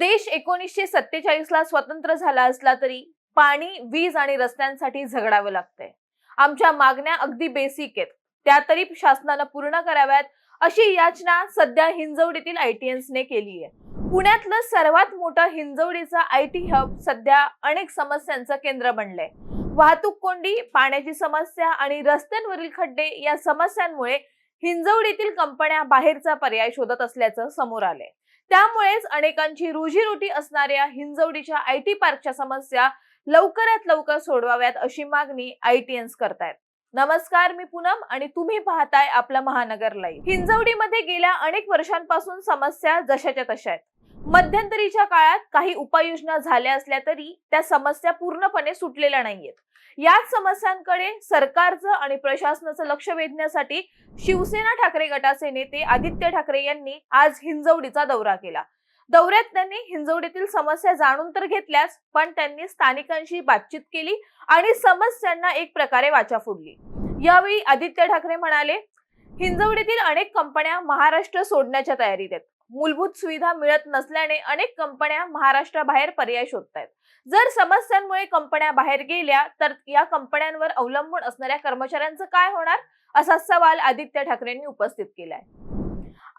देश 1947 ला स्वतंत्र झाला असला तरी पाणी, वीज आणि रस्त्यांसाठी झगडावं लागतंय। आमच्या मागण्या अगदी बेसिक आहेत, त्या तरी शासनाने पूर्ण कराव्यात अशी याचना सध्या हिंजवडीतील आयटीएन्सने केली आहे। पुण्यातलं सर्वात मोठं हिंजवडीचं आयटी हब सध्या अनेक समस्यांचं केंद्र बनलंय। वाहतूक कोंडी, पाण्याची समस्या आणि रस्त्यांवरील खड्डे या समस्यांमुळे हिंजवडीतील कंपन्या बाहेरचा पर्याय शोधत असल्याचं समोर आलंय। त्यामुळेच अनेकांची रोजीरोटी असणाऱ्या हिंजवडीच्या आयटी पार्कच्या समस्या लवकरात लवकर सोडवाव्यात अशी मागणी आयटीएन्स करतायत। नमस्कार, मी पूनम आणि तुम्ही पाहताय आपला महानगर लाईव्ह। हिंजवडीमध्ये गेल्या अनेक वर्षांपासून समस्या जशाच्या तशा आहेत। मध्यंतरीच्या काळात काही उपाययोजना झाल्या असल्या तरी त्या समस्या पूर्णपणे सुटलेल्या नाहीयेत। याच समस्यांकडे सरकारचं आणि प्रशासनाचं लक्ष वेधण्यासाठी शिवसेना ठाकरे गटाचे नेते आदित्य ठाकरे यांनी आज हिंजवडीचा दौरा केला। दौऱ्यात त्यांनी हिंजवडीतील समस्या जाणून तर घेतल्याच, पण त्यांनी स्थानिकांशी बातचीत केली आणि समस्यांना एक प्रकारे वाचा फोडली। यावेळी आदित्य ठाकरे म्हणाले, हिंजवडीतील अनेक कंपन्या महाराष्ट्र सोडण्याच्या तयारीत आहेत। मूलभूत सुविधा मिळत नसल्याने अनेक कंपन्या महाराष्ट्राबाहेर पर्याय शोधतायत। जर समस्यांमुळे कंपन्या बाहेर गेल्या तर या कंपन्यांवर अवलंबून असणाऱ्या कर्मचाऱ्यांचं काय होणार, असा सवाल आदित्य ठाकरेंनी उपस्थित केलाय।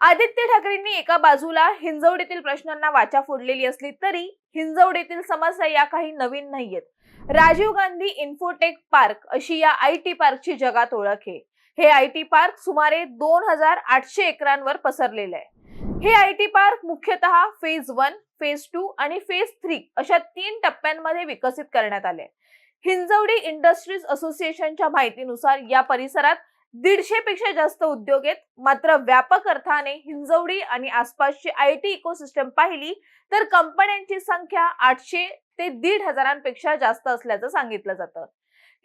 आदित्य ठाकरेंनी एका बाजूला हिंजवडीतील प्रश्नांना वाचा फोडलेली असली तरी हिंजवडीतील समस्या या काही नवीन नाहीयेत। राजीव गांधी इन्फोटेक पार्क अशी या आयटी पार्कची जगात ओळख आहे। हे आयटी पार्क सुमारे 2800 एकरांवर पसरलेले आहे। हे आयटी पार्क मुख्यतः फेज 1, फेज 2 आणि फेज 3 अशा 3 टप्प्यांमध्ये विकसित करण्यात आले। हिंजवडी इंडस्ट्रीज असोसिएशनच्या माहितीनुसार या परिसरात 150 पेक्षा जास्त उद्योग आहेत। मात्र व्यापक अर्थाने हिंजवडी आणि आसपासची आयटी इकोसिस्टम पाहिली तर कंपन्यांची संख्या 800 ते 1,500 पेक्षा जास्त असल्याचं सांगितलं जातं।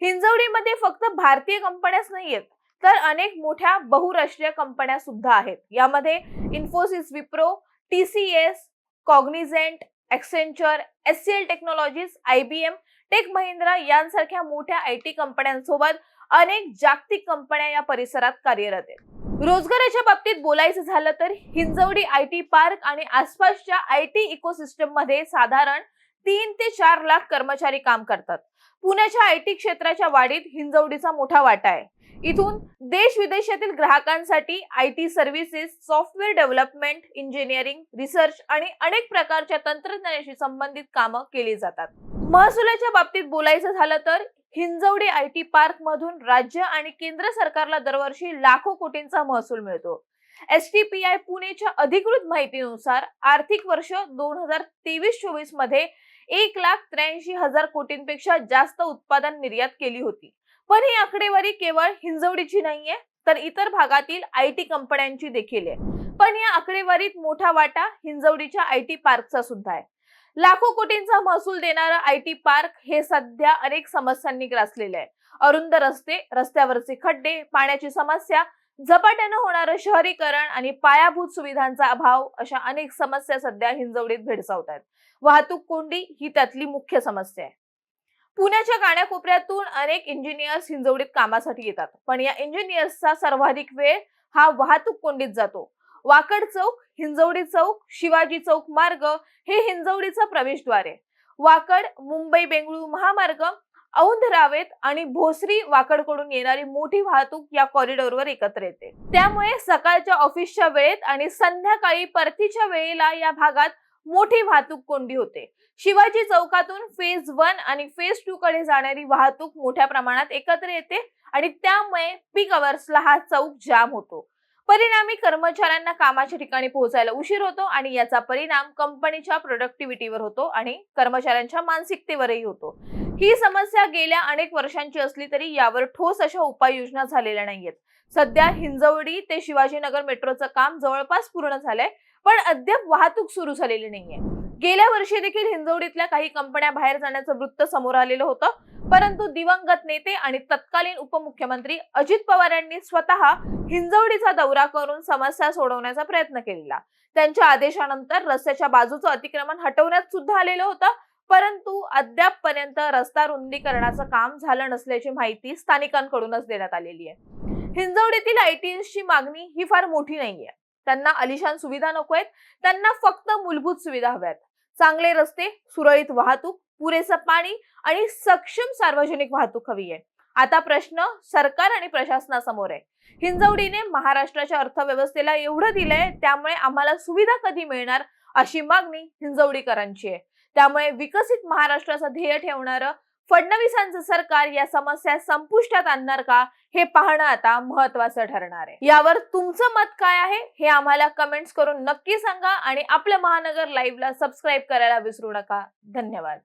हिंजवडीमध्ये फक्त भारतीय कंपन्याच नाहीयेत, तर अनेक मोठ्या बहुराष्ट्रीय कंपन्या सुद्धा आहेत। यामध्ये Infosys, Wipro, TCS, Cognizant, Accenture, HCL technologies, IBM, Tech Mahindra यांसारख्या मोठ्या आयटी कंपन्यांसोबत अनेक जागतिक कंपन्या या परिसरात कार्यरत आहेत। रोजगाराच्या बाबतीत बोलायचं झालं तर हिंजवडी आयटी पार्क आणि आसपासच्या आयटी इकोसिस्टम मध्ये साधारण 3 ते 4 लाख कर्मचारी काम करतात। पुण्याच्या आयटी क्षेत्राच्या वाढीत हिंजवडीचा मोठा वाटा आहे। इथून देश विदेशातील ग्राहकांसाठी IT services, software development, engineering, research आणि अनेक प्रकारच्या तंत्रज्ञानाशी संबंधित कामं केली जातात। महसुलाच्या बाबतीत बोलायचं झालं तर हिंजवडी आयटी पार्क मधून राज्य आणि केंद्र सरकारला दरवर्षी लाखो कोटींचा महसूल मिळतो। एसटीपीआय पुणेच्या अधिकृत माहितीनुसार आर्थिक वर्ष 2023-24 मध्ये 1,83,000 कोटींपेक्षा जास्त उत्पादन निर्यात केली होती। पण ही आकडेवारी केवळ हिंजवडीची नाहीये, तर इतर भागातील आयटी कंपन्यांची देखील आहे। पण या आकडेवारीत मोठा वाटा हिंजवडीच्या आयटी पार्कचा सुद्धा आहे। लाखो कोटींचा महसूल देणारं आयटी पार्क हे सध्या अनेक समस्यांनी ग्रासलेले आहे। अरुंद रस्ते, रस्त्यावरचे खड्डे, पाण्याची समस्या, झपाट्यानं होणारं शहरीकरण आणि पायाभूत सुविधांचा अभाव अशा अनेक समस्या सध्या हिंजवडीत भेडसावत आहेत। वाहतूक कोंडी ही त्यातली मुख्य समस्या आहे। पुण्याच्या कानाकोपऱ्यातून अनेक इंजिनियर्स हिंजवडीत कामासाठी येतात, पण या इंजिनियर्सचा सर्वाधिक वेळ हा वाहतूक कोंडीत जातो। वाकड चौक, हिंजवडी चौक, शिवाजी चौक मार्ग हे हिंजवडीचं प्रवेशद्वार आहे। वाकड, मुंबई बेंगळुरू महामार्ग, औंध रावेत आणि भोसरी वाकडकडून येणारी मोठी वाहतूक या कॉरिडॉरवर एकत्र येते। त्यामुळे सकाळच्या ऑफिसच्या वेळेत आणि संध्याकाळी परतीच्या वेळेला या भागात मोठी वाहतूक कोंडी होते। शिवाजी चौकातून फेज 1 आणि फेज 2 कडे जाणारी वाहतूक मोठ्या प्रमाणात एकत्र येते आणि त्यामुळे पीक अवर्सला हा चौक जाम होतो। परिणामी कर्मचाऱ्यांना कामाच्या ठिकाणी पोहोचायला उशीर होतो आणि याचा परिणाम कंपनीच्या प्रोडक्टिव्हिटीवर होतो आणि कर्मचाऱ्यांच्या मानसिकतेवरही होतो। ही समस्या गेल्या अनेक वर्षांची असली तरी यावर ठोस अशा उपाययोजना झालेल्या नाहीयेत। सध्या हिंजवडी ते शिवाजीनगर मेट्रोचं काम जवळपास पूर्ण झालंय, पण अद्याप वाहतूक सुरू झालेली नाहीये। गेल्या वर्षी देखील हिंजवडीतल्या काही कंपन्या बाहेर जाण्याचं वृत्त समोर आलेलं होतं, परंतु दिवंगत नेते आणि तत्कालीन उपमुख्यमंत्री अजित पवार यांनी स्वतः हिंजवडीचा दौरा करून समस्या सोडवण्याचा प्रयत्न केला। त्यांच्या आदेशानंतर रस्त्याच्या बाजूचं अतिक्रमण हटवण्यात सुद्धा आलेलं होतं, परंतु अद्यापपर्यंत रस्ता रुंदीकरणाचं काम झालं नसल्याची माहिती स्थानिकांकडूनच देण्यात आलेली आहे। हिंजवडीतील आयटीएसची मागणी ही फार मोठी नाहीये। त्यांना आलिशान सुविधा नकोयत, त्यांना फक्त मूलभूत सुविधा हव्यात। चांगले रस्ते, सुरळीत वाहतूक, पुरेसं पाणी आणि सक्षम सार्वजनिक वाहतूक हवी आहे. आता प्रश्न सरकार आणि प्रशासनासमोर आहे. हिंजवडीने महाराष्ट्राच्या अर्थव्यवस्थेला एवढं दिलंय, त्यामुळे आम्हाला सुविधा कधी मिळणार अशी मागणी हिंजवडीकरांची आहे. त्यामुळे विकसित महाराष्ट्राचं ध्येय ठेवणारं फडणवीसांचं सरकार या समस्या संपुष्टात आणणार का, हे पाहणं आता महत्त्वाचं ठरणार आहे. यावर तुमचं मत काय आहे हे आम्हाला कमेंट्स करून नक्की सांगा आणि आपल्या महानगर लाईव्हला सबस्क्राईब करायला विसरू नका. धन्यवाद.